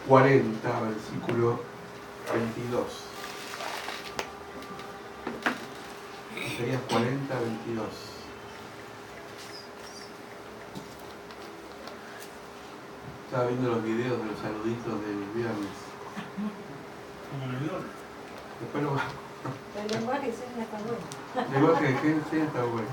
40, versículo 22. Isaías 40, 22. Estaba viendo los videos de los saluditos del viernes. Después lo... El lenguaje sí está bueno. El lenguaje de gente está bueno.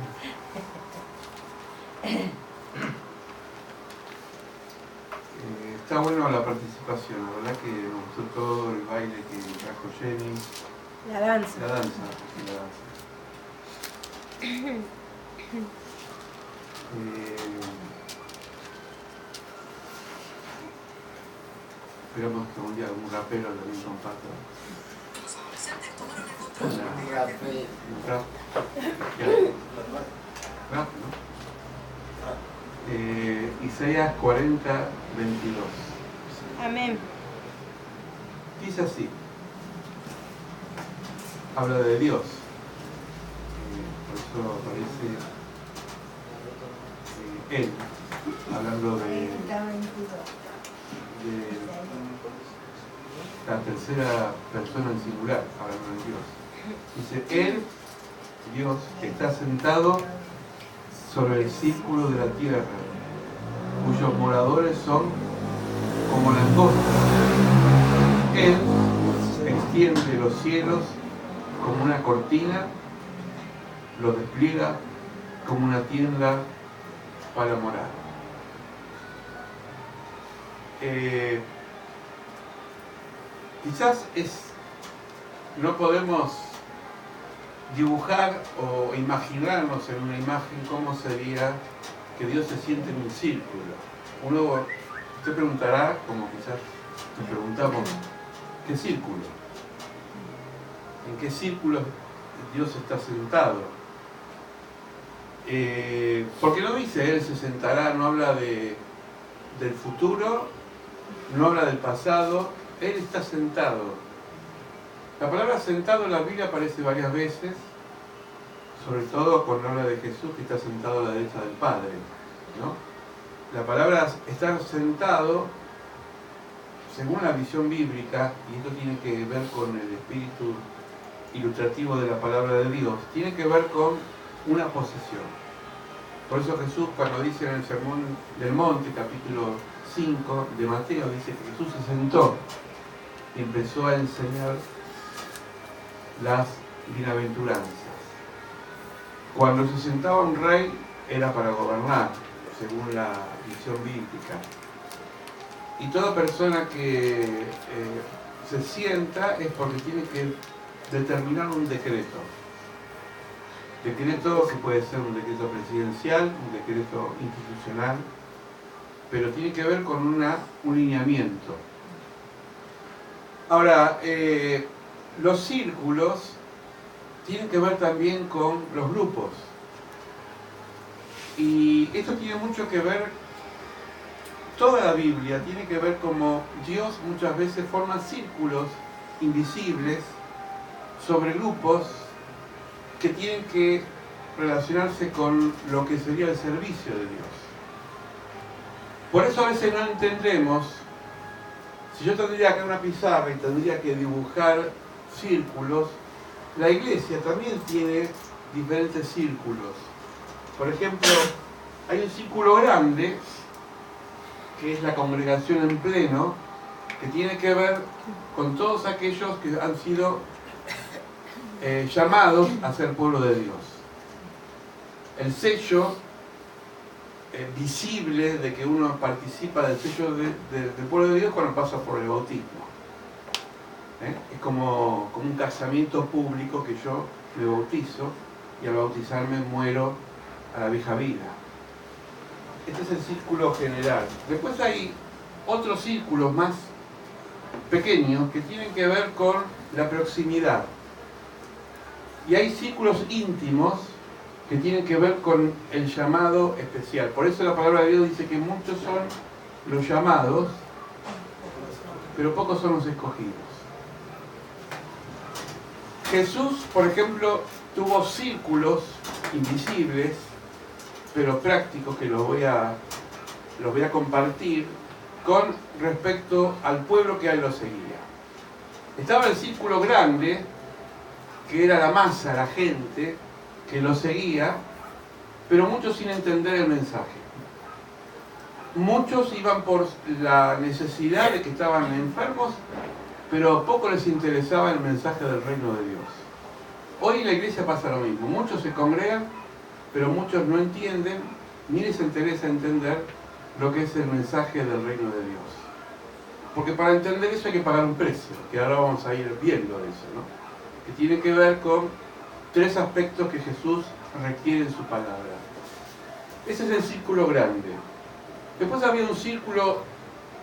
Está bueno la participación, la verdad que me gustó todo el baile que trajo Jenny. La danza. La danza, sí, la danza. Esperamos que un día algún rapero también comparta. Un rap. Rap, ¿no? Isaías 40, 22. Amén. Dice así. Habla de Dios. Por eso aparece Él, hablando de la tercera persona en singular, hablando de Dios. Dice, Él, Dios, está sentado sobre el círculo de la tierra, cuyos moradores son como langostas. Él extiende los cielos como una cortina, los despliega como una tienda para morar. Quizás no podemos dibujar o imaginarnos en una imagen cómo sería que Dios se siente en un círculo. Usted preguntará, como quizás nos preguntamos, ¿qué círculo? ¿En qué círculo Dios está sentado? Porque no dice Él se sentará, no habla del futuro, no habla del pasado, Él está sentado. La palabra sentado en la Biblia aparece varias veces, sobre todo cuando habla de Jesús que está sentado a la derecha del Padre, ¿no? La palabra estar sentado, según la visión bíblica, y esto tiene que ver con el espíritu ilustrativo de la palabra de Dios, tiene que ver con una posesión. Por eso Jesús, cuando dice en el Sermón del Monte, capítulo 5 de Mateo, dice que Jesús se sentó y empezó a enseñar las bienaventuranzas. Cuando se sentaba un rey era para gobernar, según la visión bíblica. Y toda persona que se sienta es porque tiene que determinar un decreto. Decreto que puede ser un decreto presidencial, un decreto institucional, pero tiene que ver con un lineamiento. Ahora, los círculos tienen que ver también con los grupos. Y esto tiene mucho que ver, toda la Biblia tiene que ver como Dios muchas veces forma círculos invisibles sobre grupos que tienen que relacionarse con lo que sería el servicio de Dios. Por eso a veces no entendemos, si yo tendría acá una pizarra y tendría que dibujar círculos, la iglesia también tiene diferentes círculos. Por ejemplo, hay un círculo grande, que es la congregación en pleno, que tiene que ver con todos aquellos que han sido llamados a ser pueblo de Dios. El sello visible de que uno participa del sello del pueblo de Dios cuando pasa por el bautismo. Es como un casamiento público que yo me bautizo y al bautizarme muero a la vieja vida. Este es el círculo general. Después hay otros círculos más pequeños que tienen que ver con la proximidad. Y hay círculos íntimos que tienen que ver con el llamado especial. Por eso la palabra de Dios dice que muchos son los llamados, pero pocos son los escogidos. Jesús, por ejemplo, tuvo círculos invisibles, pero prácticos, que los voy a compartir, con respecto al pueblo que a él lo seguía. Estaba el círculo grande, que era la masa, la gente que lo seguía, pero muchos sin entender el mensaje. Muchos iban por la necesidad de que estaban enfermos, pero poco les interesaba el mensaje del reino de Dios. Hoy en la iglesia pasa lo mismo. Muchos se congregan, pero muchos no entienden, ni les interesa entender lo que es el mensaje del reino de Dios. Porque para entender eso hay que pagar un precio, que ahora vamos a ir viendo eso, ¿no? Que tiene que ver con 3 aspectos que Jesús requiere en su palabra. Ese es el círculo grande. Después había un círculo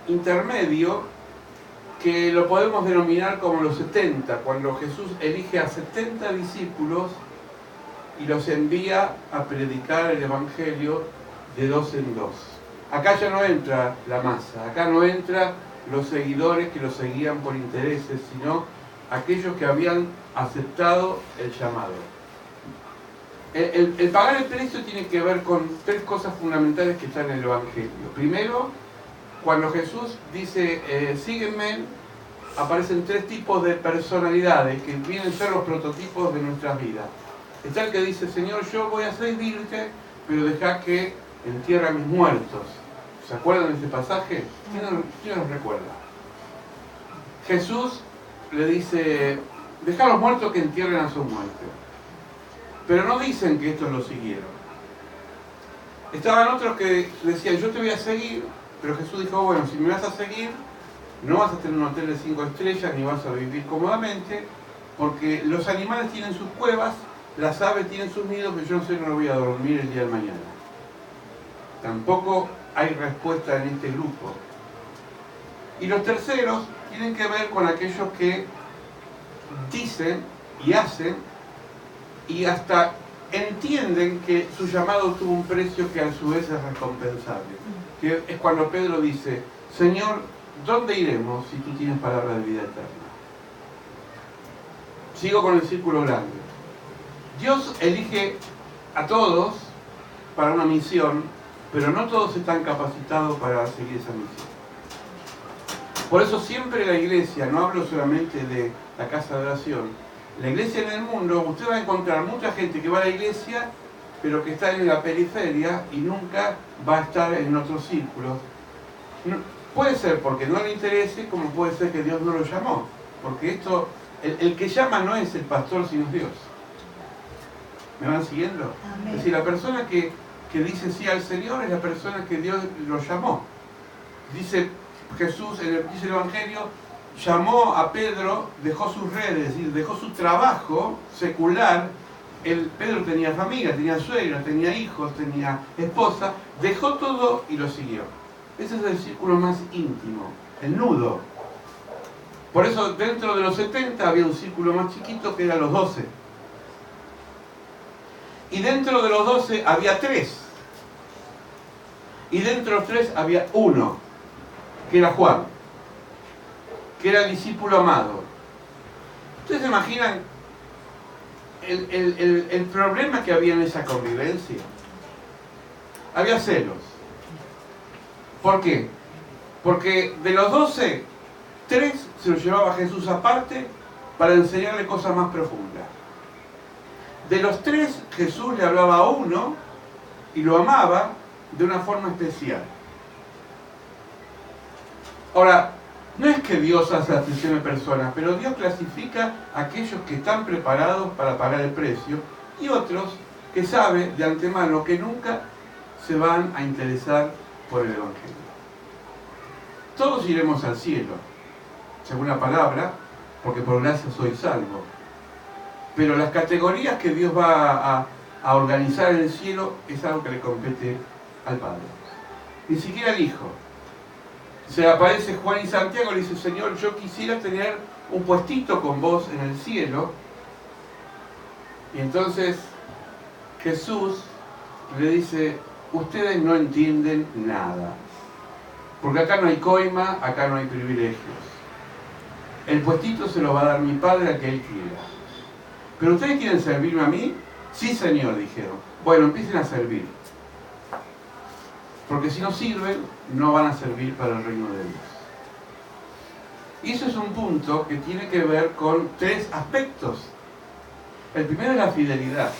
intermedio que lo podemos denominar como los 70, cuando Jesús elige a 70 discípulos y los envía a predicar el Evangelio de 2 en 2. Acá ya no entra la masa, acá no entra los seguidores que lo seguían por intereses, sino aquellos que habían aceptado el llamado. El pagar el precio tiene que ver con 3 cosas fundamentales que están en el Evangelio. Primero, cuando Jesús dice, sígueme, aparecen 3 tipos de personalidades que vienen a ser los prototipos de nuestras vidas. Está el que dice, Señor, yo voy a servirte, pero deja que entierre a mis muertos. ¿Se acuerdan de ese pasaje? ¿Quién nos recuerda? Jesús le dice, deja a los muertos que entierren a sus muertos. Pero no dicen que estos lo siguieron. Estaban otros que decían, yo te voy a seguir, pero Jesús dijo, bueno, si me vas a seguir, no vas a tener un hotel de 5 estrellas, ni vas a vivir cómodamente, porque los animales tienen sus cuevas, las aves tienen sus nidos, pero yo no sé, no voy a dormir el día de mañana. Tampoco hay respuesta en este grupo. Y los terceros tienen que ver con aquellos que dicen y hacen y hasta entienden que su llamado tuvo un precio que a su vez es recompensable. Que es cuando Pedro dice, Señor, ¿dónde iremos si tú tienes palabra de vida eterna? Sigo con el círculo grande. Dios elige a todos para una misión, pero no todos están capacitados para seguir esa misión. Por eso siempre la iglesia, no hablo solamente de la casa de oración, la iglesia en el mundo, usted va a encontrar mucha gente que va a la iglesia, pero que está en la periferia y nunca va a estar en otros círculos. No, puede ser porque no le interese, como puede ser que Dios no lo llamó. Porque esto, el que llama no es el pastor, sino Dios. ¿Me van siguiendo? Amén. Es decir, la persona que dice sí al Señor es la persona que Dios lo llamó. Dice Jesús, dice el Evangelio, llamó a Pedro, dejó sus redes, es decir, dejó su trabajo secular. Pedro tenía familia, tenía suegra, tenía hijos, tenía esposa, dejó todo y lo siguió. Ese es el círculo más íntimo, el nudo. Por eso dentro de los 70 había un círculo más chiquito que eran los 12. Y dentro de los 12 había 3. Y dentro de los 3 había uno, que era Juan, que era el discípulo amado. ¿Ustedes se imaginan el problema que había en esa convivencia? Había celos. ¿Por qué? Porque de los 12, 3 se los llevaba Jesús aparte para enseñarle cosas más profundas. De los 3, Jesús le hablaba a uno y lo amaba de una forma especial. Ahora, no es que Dios hace acepción de personas, pero Dios clasifica a aquellos que están preparados para pagar el precio y otros que saben de antemano que nunca se van a interesar por el Evangelio. Todos iremos al cielo, según la palabra, porque por gracia soy salvo. Pero las categorías que Dios va a organizar en el cielo es algo que le compete al Padre. Ni siquiera al Hijo. Se aparece Juan y Santiago y le dice, Señor, yo quisiera tener un puestito con vos en el cielo. Y entonces Jesús le dice, ustedes no entienden nada. Porque acá no hay coima, acá no hay privilegios. El puestito se lo va a dar mi Padre a que Él quiera. ¿Pero ustedes quieren servirme a mí? Sí, Señor, dijeron. Bueno, empiecen a servir. Porque si no sirven, no van a servir para el reino de Dios. Y eso es un punto que tiene que ver con tres aspectos. El primero es la fidelidad.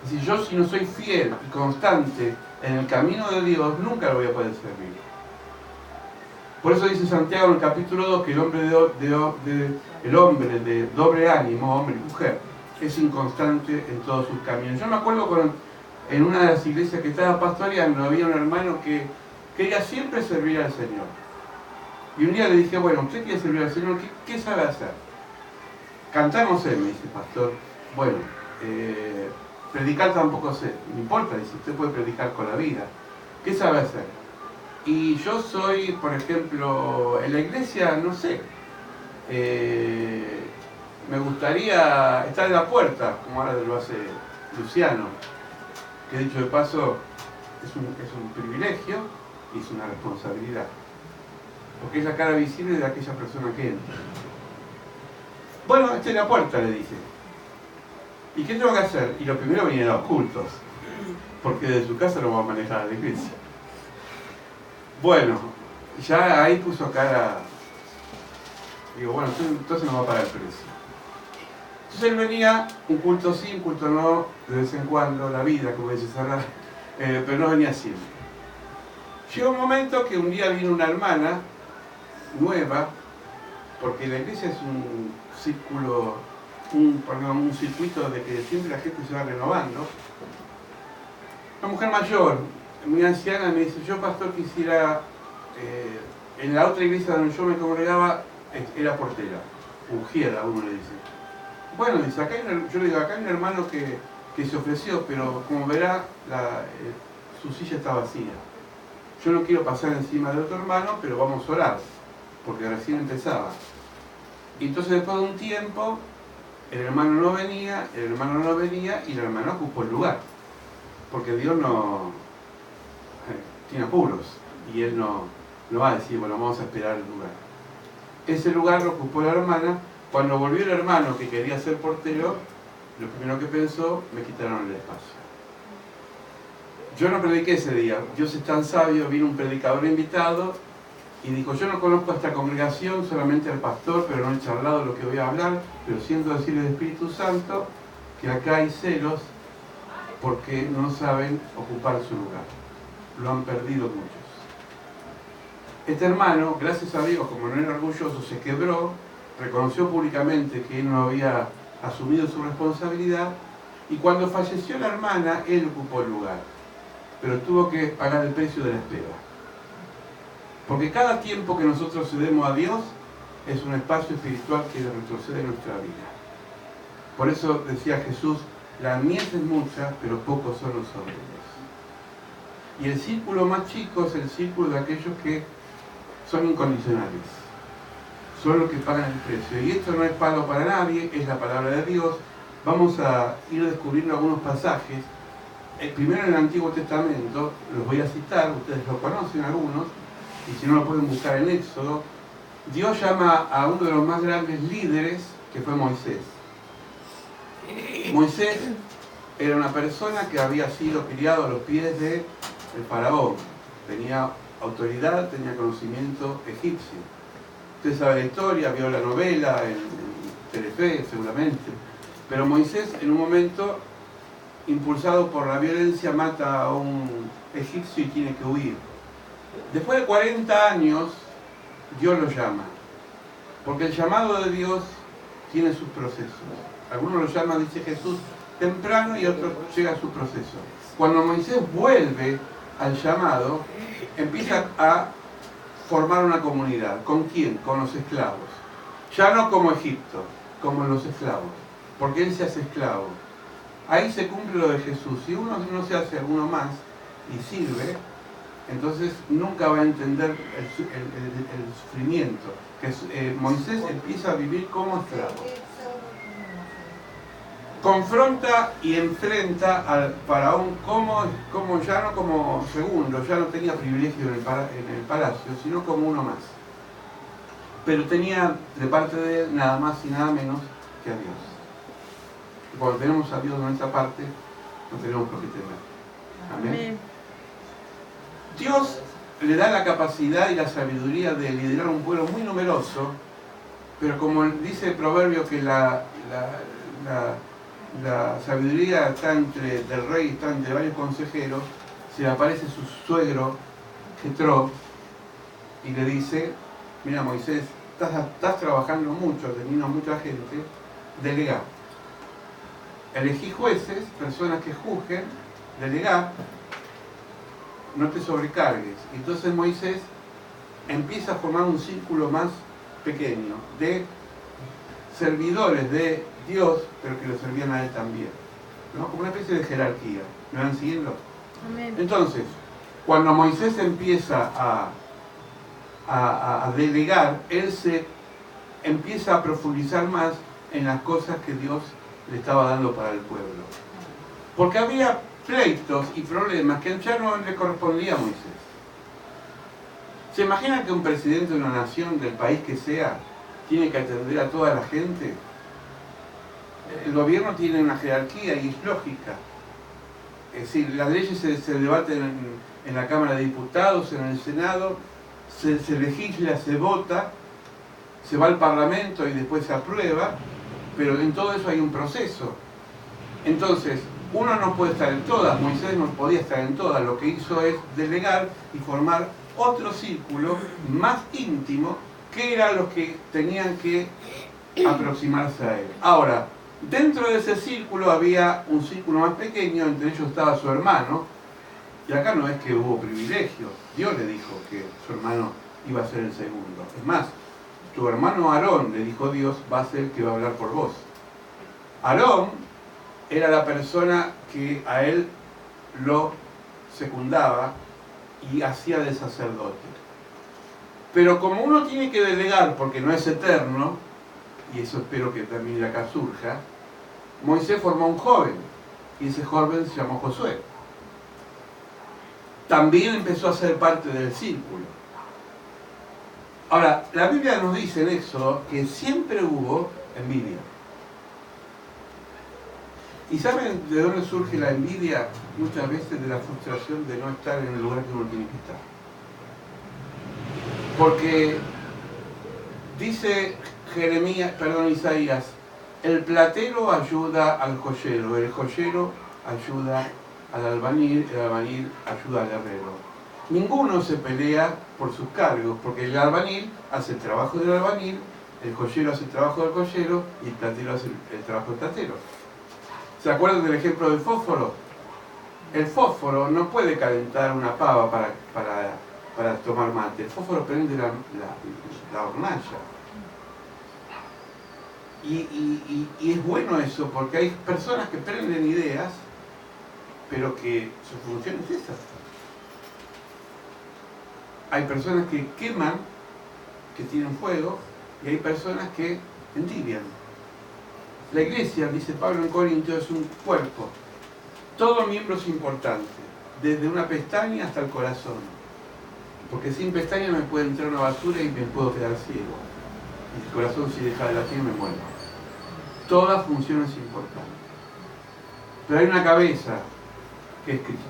Es decir, yo si no soy fiel y constante en el camino de Dios, nunca lo voy a poder servir. Por eso dice Santiago en el capítulo 2 que el hombre de doble ánimo, hombre y mujer, es inconstante en todos sus caminos. Yo me acuerdo en una de las iglesias que estaba pastoreando, había un hermano que quería siempre servir al Señor. Y un día le dije, bueno, ¿usted quiere servir al Señor? ¿Qué sabe hacer? Cantar no sé, me dice el pastor. Bueno, predicar tampoco sé. No importa, dice, usted puede predicar con la vida. ¿Qué sabe hacer? Y yo soy, por ejemplo, en la iglesia, no sé, me gustaría estar en la puerta, como ahora lo hace Luciano, que dicho de paso es un privilegio y es una responsabilidad, porque es la cara visible de aquella persona que entra. Bueno, esta es la puerta, le dije. ¿Y qué tengo que hacer? Y lo primero venir a los cultos, porque desde su casa no va a manejar a la iglesia. Bueno, ya ahí puso cara. Digo, bueno, entonces no va a pagar el precio. Entonces él venía, un culto sí, un culto no, de vez en cuando, la vida, como dice Sara, pero no venía siempre. Llegó un momento que un día vino una hermana nueva, porque la iglesia es un círculo, un circuito de que siempre la gente se va renovando. Una mujer mayor, muy anciana, me dice, yo pastor quisiera, en la otra iglesia donde yo me congregaba, era portera, ungida, uno le dice. Bueno, dice, yo le digo, acá hay un hermano que se ofreció, pero como verá, su silla está vacía. Yo no quiero pasar encima de otro hermano, pero vamos a orar, porque recién empezaba. Y entonces después de un tiempo, el hermano no venía y la hermana ocupó el lugar. Porque Dios no tiene apuros y Él no va a decir, bueno, vamos a esperar el lugar. Ese lugar lo ocupó la hermana. Cuando volvió el hermano que quería ser portero, lo primero que pensó, me quitaron el espacio. Yo no prediqué ese día. Dios es tan sabio, vino un predicador invitado y dijo, yo no conozco a esta congregación, solamente al pastor, pero no he charlado lo que voy a hablar, pero siento decirle al Espíritu Santo que acá hay celos porque no saben ocupar su lugar. Lo han perdido muchos. Este hermano, gracias a Dios, como no era orgulloso, se quebró, reconoció públicamente que él no había asumido su responsabilidad y cuando falleció la hermana, él ocupó el lugar. Pero tuvo que pagar el precio de la espera. Porque cada tiempo que nosotros cedemos a Dios es un espacio espiritual que retrocede en nuestra vida. Por eso decía Jesús, la mies es mucha, pero pocos son los obreros. Y el círculo más chico es el círculo de aquellos que son incondicionales. Son los que pagan el precio. Y esto no es pago para nadie, es la palabra de Dios. Vamos a ir descubriendo algunos pasajes. El primero en el Antiguo Testamento, los voy a citar, ustedes lo conocen algunos, y si no lo pueden buscar en Éxodo. Dios llama a uno de los más grandes líderes, que fue Moisés. Moisés era una persona que había sido criado a los pies del faraón. Tenía autoridad, tenía conocimiento egipcio. Usted sabe la historia, vio la novela en Telefe seguramente. Pero Moisés en un momento, impulsado por la violencia, mata a un egipcio y tiene que huir. Después de 40 años, Dios lo llama. Porque el llamado de Dios tiene sus procesos. Algunos lo llaman, dice Jesús, temprano y otros llega a su proceso. Cuando Moisés vuelve al llamado, empieza a formar una comunidad. ¿Con quién? Con los esclavos. Ya no como Egipto, como los esclavos. Porque él se hace esclavo. Ahí se cumple lo de Jesús. Si uno no se hace alguno más y sirve, entonces nunca va a entender el sufrimiento. Moisés empieza a vivir como esclavo. Confronta y enfrenta al faraón como ya no como segundo, ya no tenía privilegio en el palacio, sino como uno más. Pero tenía de parte de él nada más y nada menos que a Dios. Y cuando tenemos a Dios en nuestra parte, no tenemos por qué temer. Amén. Dios le da la capacidad y la sabiduría de liderar un pueblo muy numeroso, pero como dice el proverbio que la sabiduría está del rey, está entre varios consejeros, se le aparece su suegro, Jetro, y le dice: mira, Moisés, estás trabajando mucho, teniendo mucha gente, delegá. Elegí jueces, personas que juzguen, delegá, no te sobrecargues. Entonces Moisés empieza a formar un círculo más pequeño de servidores de Dios, pero que lo servían a él también, ¿no? Como una especie de jerarquía. ¿Me van siguiendo? Amén. Entonces, cuando Moisés empieza a delegar, él se empieza a profundizar más en las cosas que Dios le estaba dando para el pueblo. Porque había pleitos y problemas que ya no le correspondía a Moisés. ¿Se imagina que un presidente de una nación, del país que sea, tiene que atender a toda la gente? El gobierno tiene una jerarquía y es lógica. Es decir, las leyes se debaten en la Cámara de Diputados, en el Senado, se legisla, se vota, se va al Parlamento y después se aprueba, pero en todo eso hay un proceso. Entonces, uno no puede estar en todas, Moisés no podía estar en todas, lo que hizo es delegar y formar otro círculo más íntimo, que eran los que tenían que aproximarse a él. Ahora, dentro de ese círculo había un círculo más pequeño, entre ellos estaba su hermano, y acá no es que hubo privilegio, Dios le dijo que su hermano iba a ser el segundo. Es más, tu hermano Aarón, le dijo Dios, va a ser el que va a hablar por vos. Aarón era la persona que a él lo secundaba y hacía de sacerdote. Pero como uno tiene que delegar porque no es eterno, y eso espero que también acá surja, Moisés formó un joven, y ese joven se llamó Josué. También empezó a ser parte del círculo. Ahora, la Biblia nos dice en Éxodo que siempre hubo envidia. ¿Y saben de dónde surge la envidia? Muchas veces de la frustración de no estar en el lugar que uno tiene que estar. Porque dice Isaías, el platero ayuda al joyero, el joyero ayuda al albañil, el albañil ayuda al herrero. Ninguno se pelea por sus cargos, porque el albañil hace el trabajo del albañil, el joyero hace el trabajo del joyero y el platero hace el trabajo del platero. ¿Se acuerdan del ejemplo del fósforo? El fósforo no puede calentar una pava para tomar mate. El fósforo prende la hornalla. Y es bueno eso, porque hay personas que prenden ideas, pero que su función es esa. Hay personas que queman, que tienen fuego, y hay personas que entibian. La iglesia, dice Pablo en Corintios, es un cuerpo. Todo miembro es importante, desde una pestaña hasta el corazón. Porque sin pestaña me puede entrar una basura y me puedo quedar ciego. Y el corazón, si deja de latir, me muero. Toda función es importante. Pero hay una cabeza, que es Cristo.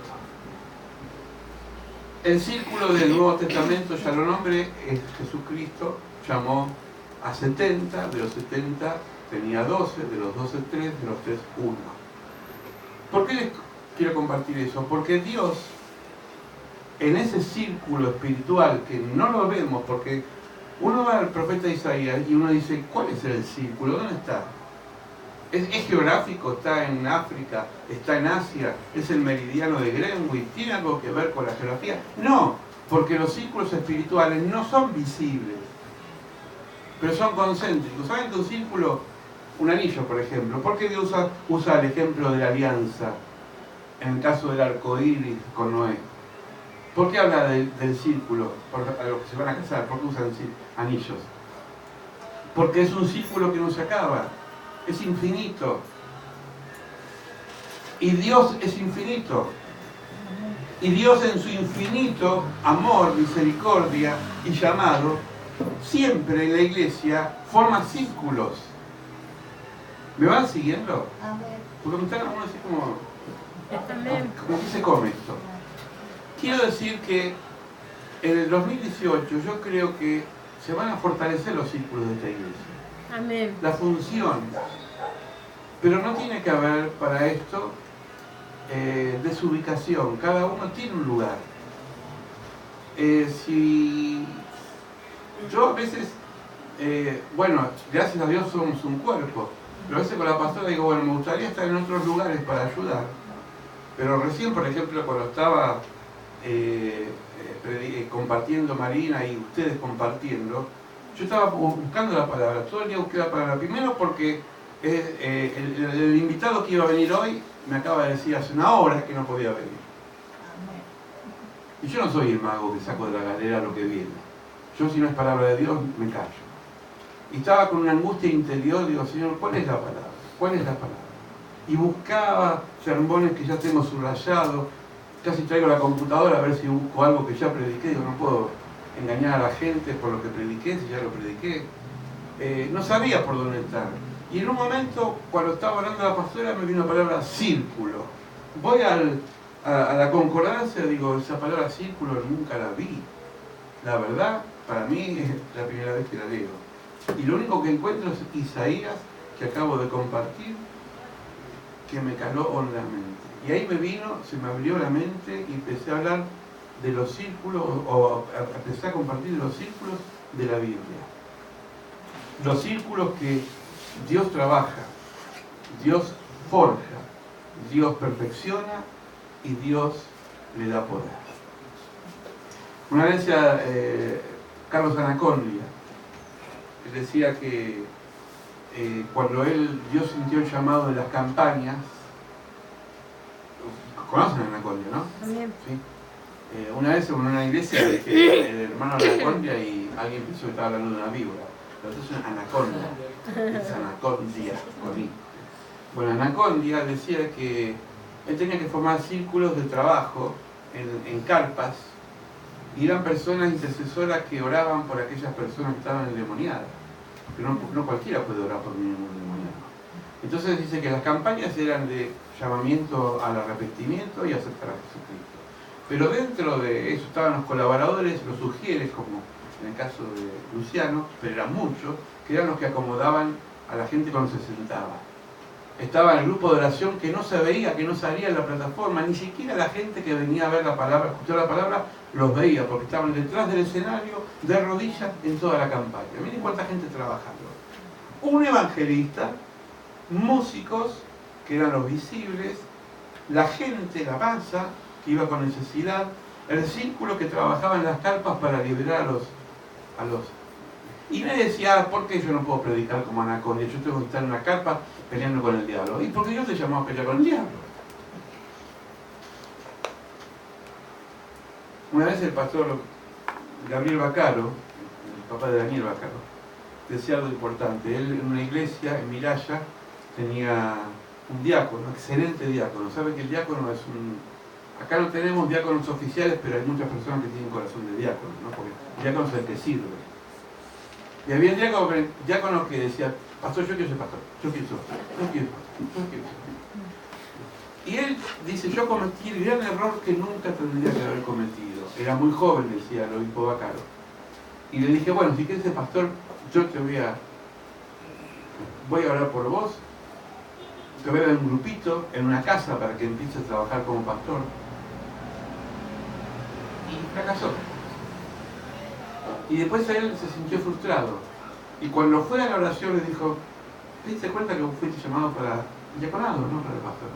El círculo del Nuevo Testamento, ya lo nombré, es Jesucristo, llamó a 70, de los 70 tenía 12, de los 12 3, de los 3 1. ¿Por qué les quiero compartir eso? Porque Dios, en ese círculo espiritual que no lo vemos, porque uno va al profeta Isaías y uno dice, ¿cuál es el círculo? ¿Dónde está? ¿Es geográfico? ¿Está en África? ¿Está en Asia? ¿Es el meridiano de Greenwich? ¿Tiene algo que ver con la geografía? No, porque los círculos espirituales no son visibles, pero son concéntricos. ¿Saben que un círculo, un anillo por ejemplo, por qué Dios usa el ejemplo de la alianza en el caso del arco iris con Noé? ¿Por qué habla del círculo? A los que se van a casar, ¿por qué usan anillos? Porque es un círculo que no se acaba. Es infinito. Y Dios es infinito. Y Dios en su infinito amor, misericordia y llamado, siempre en la iglesia forma círculos. ¿Me van siguiendo? Porque me están algunos así como que se come esto. quiero decir que en el 2018 yo creo que se van a fortalecer los círculos de esta iglesia. Amén. La función. Pero no tiene que haber para esto desubicación. Cada uno tiene un lugar. Si yo a veces, bueno, gracias a Dios somos un cuerpo, pero a veces con la pastora digo, bueno, me gustaría estar en otros lugares para ayudar. Pero recién, por ejemplo, cuando estaba compartiendo Marina y ustedes compartiendo, yo estaba buscando la palabra, todo el día busqué la palabra. Primero porque el invitado que iba a venir hoy me acaba de decir hace una hora que no podía venir. Y yo no soy el mago que saco de la galera lo que viene. Yo, si no es palabra de Dios, me callo. Y estaba con una angustia interior, digo, Señor, ¿cuál es la palabra? ¿Cuál es la palabra? Y buscaba sermones que ya tengo subrayados, casi traigo la computadora a ver si busco algo que ya prediqué, digo, no puedo engañar a la gente por lo que prediqué, si ya lo prediqué. No sabía por dónde estar. Y en un momento, cuando estaba hablando la pastora, me vino la palabra círculo. Voy a la concordancia, digo, esa palabra círculo nunca la vi. La verdad, para mí es la primera vez que la leo. Y lo único que encuentro es Isaías, que acabo de compartir, que me caló hondamente. Y ahí me vino, se me abrió la mente y empecé a hablar de los círculos, o empecé a compartir de los círculos de la Biblia. Los círculos que Dios trabaja, Dios forja, Dios perfecciona y Dios le da poder. Una vez decía Carlos Anacondia, decía que cuando Dios sintió el llamado de las campañas, ¿conocen a Anacondia, no? También. Sí. Una vez en una iglesia dije el hermano Anacondia y alguien pensó que estaba hablando de una víbora. Pero esto es anaconda, es anacondia, con I. Bueno, Anacondia decía que él tenía que formar círculos de trabajo en carpas, y eran personas intercesoras que oraban por aquellas personas que estaban endemoniadas. Pero no cualquiera puede orar por ningún endemoniado. Entonces dice que las campañas eran de llamamiento al arrepentimiento y aceptar a Jesucristo. Pero dentro de eso estaban los colaboradores, los sugieres, como en el caso de Luciano, pero eran muchos, que eran los que acomodaban a la gente cuando se sentaba. Estaba el grupo de oración que no se veía, que no salía en la plataforma, ni siquiera la gente que venía a ver la palabra, a escuchar la palabra, los veía, porque estaban detrás del escenario, de rodillas, en toda la campaña. Miren cuánta gente trabajando. Un evangelista, músicos, que eran los visibles, la gente, la masa, que iba con necesidad, el círculo que trabajaba en las carpas para liberar a los... Y me decía, ¿por qué yo no puedo predicar como Anacondia? Yo tengo que estar en una carpa peleando con el diablo. ¿Y por qué Dios te llamó a pelear con el diablo? Una vez el pastor Gabriel Bacaro, el papá de Daniel Bacaro, decía algo importante. Él en una iglesia en Miraya tenía un diácono, excelente diácono. ¿Sabe que el diácono es un... Acá no tenemos diáconos oficiales, pero hay muchas personas que tienen corazón de diácono, ¿no? Porque el diácono es el que sirve. Y había un diácono que decía, pastor, yo quiero ser pastor, yo quiero ser pastor, yo quiero ser pastor, yo quiero ser pastor. Y él dice, yo cometí el gran error que nunca tendría que haber cometido. Era muy joven, decía el obispo Bacaro. Y le dije, bueno, si quieres ser pastor, yo te voy a orar por vos, te voy a dar un grupito en una casa para que empieces a trabajar como pastor. Y fracasó. Y después él se sintió frustrado. Y cuando fue a la oración le dijo, ¿te diste cuenta que fuiste llamado para diaconado, no para el pastor?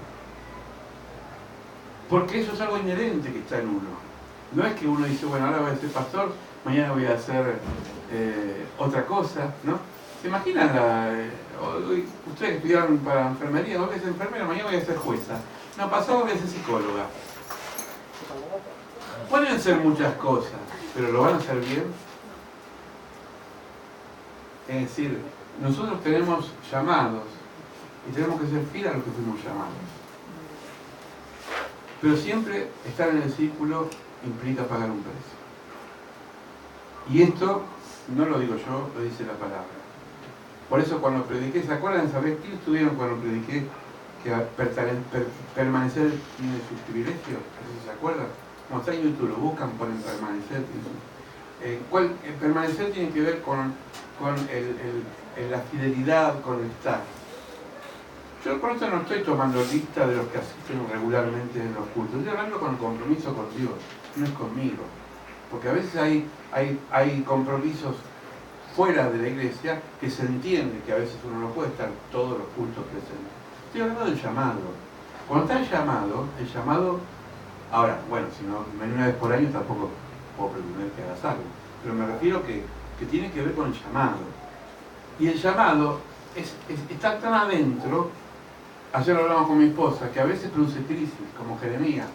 Porque eso es algo inherente que está en uno. No es que uno dice, bueno, ahora voy a ser pastor, mañana voy a hacer otra cosa, ¿no? ¿Se imaginan ustedes que estudiaron para enfermería, hoy voy a ser enfermera, mañana voy a ser jueza? No, pasado voy a ser psicóloga. Pueden ser muchas cosas, pero ¿lo van a hacer bien? Es decir, nosotros tenemos llamados y tenemos que ser fieles a lo que fuimos llamados. Pero siempre estar en el círculo implica pagar un precio. Y esto no lo digo yo, lo dice la palabra. Por eso cuando prediqué, ¿se acuerdan? ¿Sabés quién estuvieron cuando prediqué que permanecer tiene sus privilegios? ¿Se acuerdan? como está en YouTube, lo buscan, ponen permanecer. Permanecer tiene que ver con la fidelidad, con el estar. Yo por eso no estoy tomando lista de los que asisten regularmente en los cultos. Estoy hablando con compromiso con Dios, no es conmigo. Porque a veces hay compromisos fuera de la iglesia que se entiende que a veces uno no puede estar todos los cultos presentes. Estoy hablando del llamado. Cuando está el llamado, ahora, bueno, si no, una vez por año tampoco puedo pretender que hagas algo. Pero me refiero que tiene que ver con el llamado. Y el llamado está tan adentro. Ayer hablamos con mi esposa, que a veces produce crisis, como Jeremías.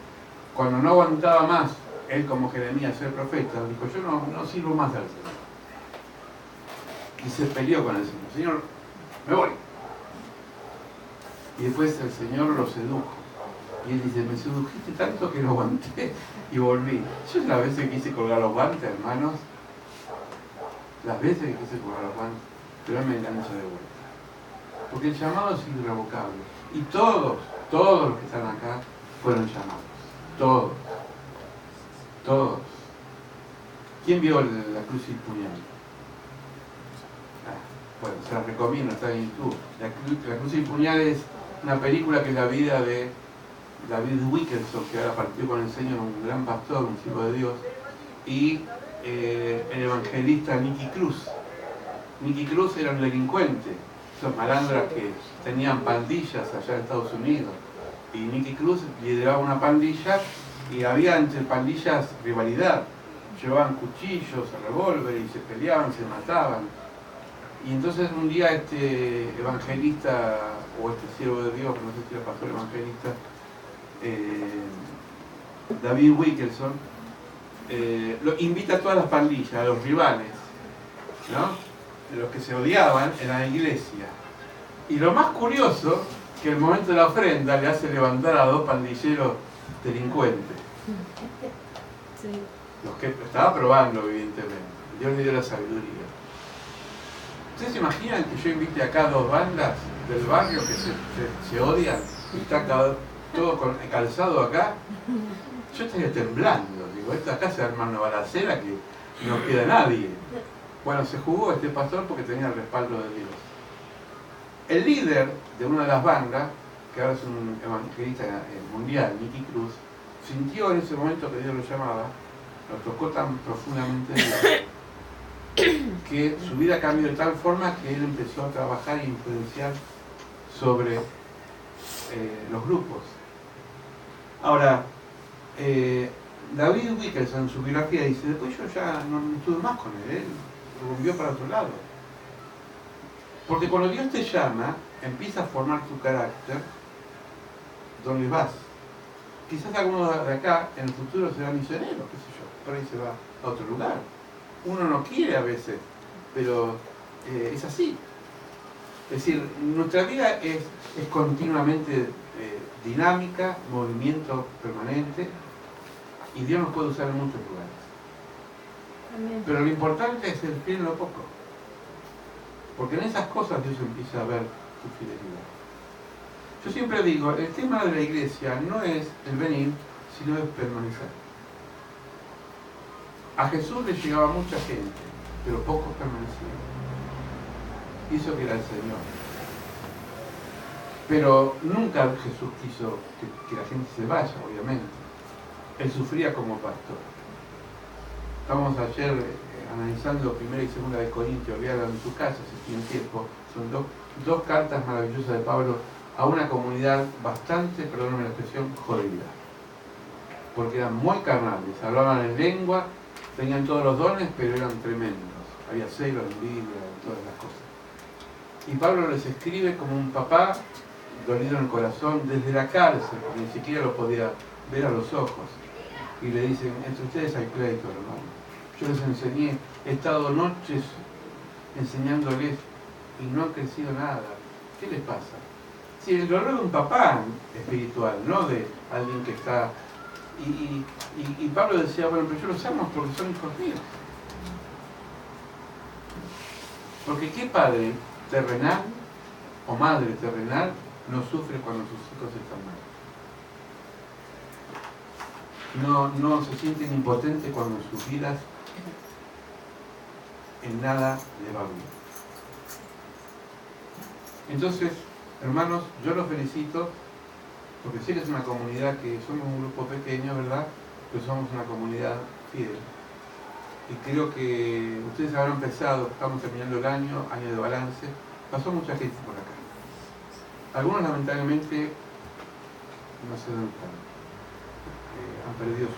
Cuando no aguantaba más, él como Jeremías, ser profeta, dijo, yo no sirvo más al Señor. Y se peleó con el Señor. Señor, me voy. Y después el Señor lo sedujo. Y él dice, me sedujiste tanto que lo aguanté y volví. Yo las veces que quise colgar los guantes, hermanos, las veces que quise colgar los guantes, pero él me enganchó de vuelta. Porque el llamado es irrevocable. Y todos los que están acá fueron llamados. Todos. ¿Quién vio la cruz y el puñal? Bueno, se la recomiendo, está en YouTube. La cruz y el puñal es una película que es la vida de David Wilkerson, que ahora partió con el Señor, un gran pastor, un siervo de Dios, y el evangelista Nicky Cruz. Nicky Cruz era un delincuente, esos malandras que tenían pandillas allá en Estados Unidos, y Nicky Cruz lideraba una pandilla y había entre pandillas rivalidad, llevaban cuchillos, revólver y se peleaban, se mataban. Y entonces un día este evangelista, o este siervo de Dios, no sé si era pastor evangelista, David Wilkerson, lo invita a todas las pandillas, a los rivales, ¿no? Los que se odiaban en la iglesia. Y lo más curioso, que en el momento de la ofrenda le hace levantar a 2 pandilleros delincuentes. Sí. Los que estaba probando, evidentemente. Dios le dio la sabiduría. ¿Ustedes se imaginan que yo invite acá 2 bandas del barrio que se odian y está todo con calzado acá? Yo estaría temblando. Digo, acá se arma una balacera que no queda nadie. Bueno, se jugó este pastor porque tenía el respaldo de Dios. El líder de una de las bandas, que ahora es un evangelista mundial, Nicky Cruz, sintió en ese momento que Dios lo llamaba, lo tocó tan profundamente Dios, que su vida cambió de tal forma que él empezó a trabajar e influenciar sobre los grupos. Ahora, David Wilkerson en su biografía dice, después yo ya no estuve más con él volvió para otro lado. Porque cuando Dios te llama, empieza a formar tu carácter donde vas. Quizás alguno de acá en el futuro será misionero, qué sé yo, por ahí se va a otro lugar. Uno no quiere a veces, pero es así. Es decir, nuestra vida es continuamente dinámica, movimiento permanente, y Dios nos puede usar en muchos lugares. Amén. Pero lo importante es ser fiel en lo poco. Porque en esas cosas Dios empieza a ver tu fidelidad. Yo siempre digo, el tema de la iglesia no es el venir, sino es permanecer. A Jesús le llegaba mucha gente, pero pocos permanecían. Hizo que era el Señor. Pero nunca Jesús quiso que la gente se vaya, obviamente. Él sufría como pastor. Estamos ayer analizando 1 y 2 de Corintios, léala en su casa si tienen tiempo. Son dos cartas maravillosas de Pablo a una comunidad bastante, perdónenme la expresión, jodida. Porque eran muy carnales, hablaban en lengua, tenían todos los dones, pero eran tremendos. Había celos, envidia, todas las cosas. Y Pablo les escribe como un papá dolido en el corazón desde la cárcel, porque ni siquiera lo podía ver a los ojos. Y le dicen, entre ustedes hay pleito, hermano. Yo les enseñé, he estado noches enseñándoles y no han crecido nada. ¿Qué les pasa? Si el dolor de un papá espiritual, no de alguien que está... Y Pablo decía, bueno, pero yo los amo porque son hijos míos. Porque ¿qué padre terrenal o madre terrenal no sufre cuando sus hijos están mal? no se sienten impotentes cuando en sus vidas en nada le va bien. Entonces, hermanos, yo los felicito porque sé que es una comunidad que somos un grupo pequeño, ¿verdad? Pero somos una comunidad fiel. Y creo que ustedes habrán empezado, estamos terminando el año de balance, pasó mucha gente por acá. Algunos lamentablemente no sé dónde están, han perdido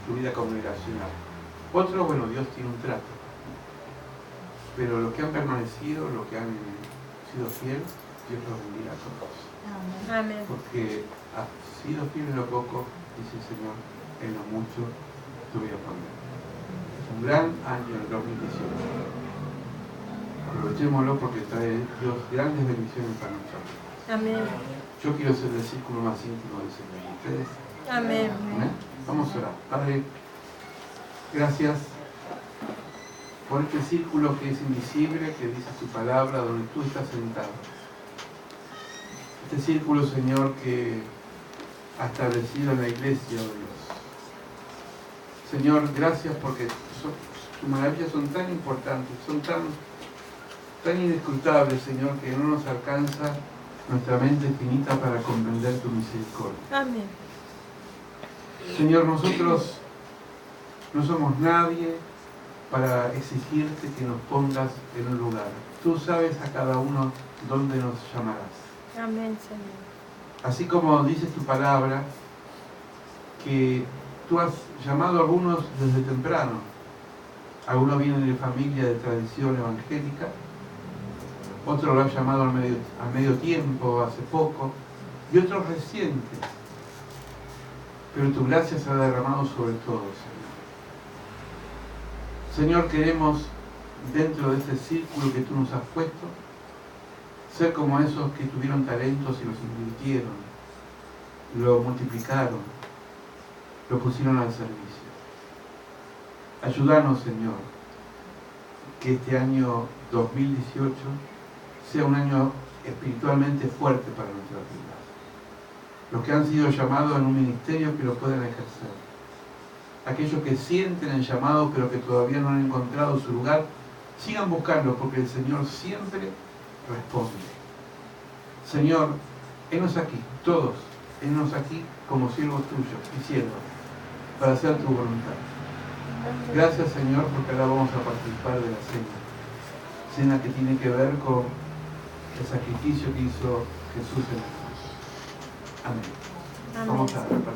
su vida congregacional. Otros, bueno, Dios tiene un trato. Pero los que han permanecido, los que han sido fieles, Dios los bendiga a todos. Amén. Porque has sido fiel en lo poco, dice el Señor, en lo mucho te voy a poner. Un gran año el 2018. Aprovechémoslo porque trae Dios grandes bendiciones para nosotros. Amén. Yo quiero ser el círculo más íntimo del Señor. ¿Y ustedes? Amén. ¿Amén? Vamos a orar. Padre, gracias por este círculo que es invisible, que dice tu palabra, donde tú estás sentado. Este círculo, Señor, que ha establecido en la iglesia, oh Dios. Señor, gracias porque tus maravillas son tan importantes, son tan inescrutables, Señor, que no nos alcanza nuestra mente finita para comprender tu misericordia. Amén. Señor, nosotros no somos nadie para exigirte que nos pongas en un lugar. Tú sabes a cada uno dónde nos llamarás. Amén, Señor. Así como dice tu palabra, que tú has llamado a algunos desde temprano. Algunos vienen de familia de tradición evangélica, otros lo han llamado a medio tiempo, hace poco, y otros recientes. Pero tu gracia se ha derramado sobre todos, Señor. Señor, queremos, dentro de este círculo que tú nos has puesto, ser como esos que tuvieron talentos y los invirtieron, lo multiplicaron, lo pusieron al servicio. Ayúdanos, Señor, que este año 2018 sea un año espiritualmente fuerte para nuestras vidas. Los que han sido llamados en un ministerio que lo puedan ejercer. Aquellos que sienten el llamado pero que todavía no han encontrado su lugar, sigan buscando porque el Señor siempre responde. Señor, henos aquí, todos, henos aquí como siervos tuyos y siervas, para hacer tu voluntad. Gracias, Señor, porque ahora vamos a participar de la cena que tiene que ver con el sacrificio que hizo Jesús en la cruz. Amén. Amén. Vamos a participar.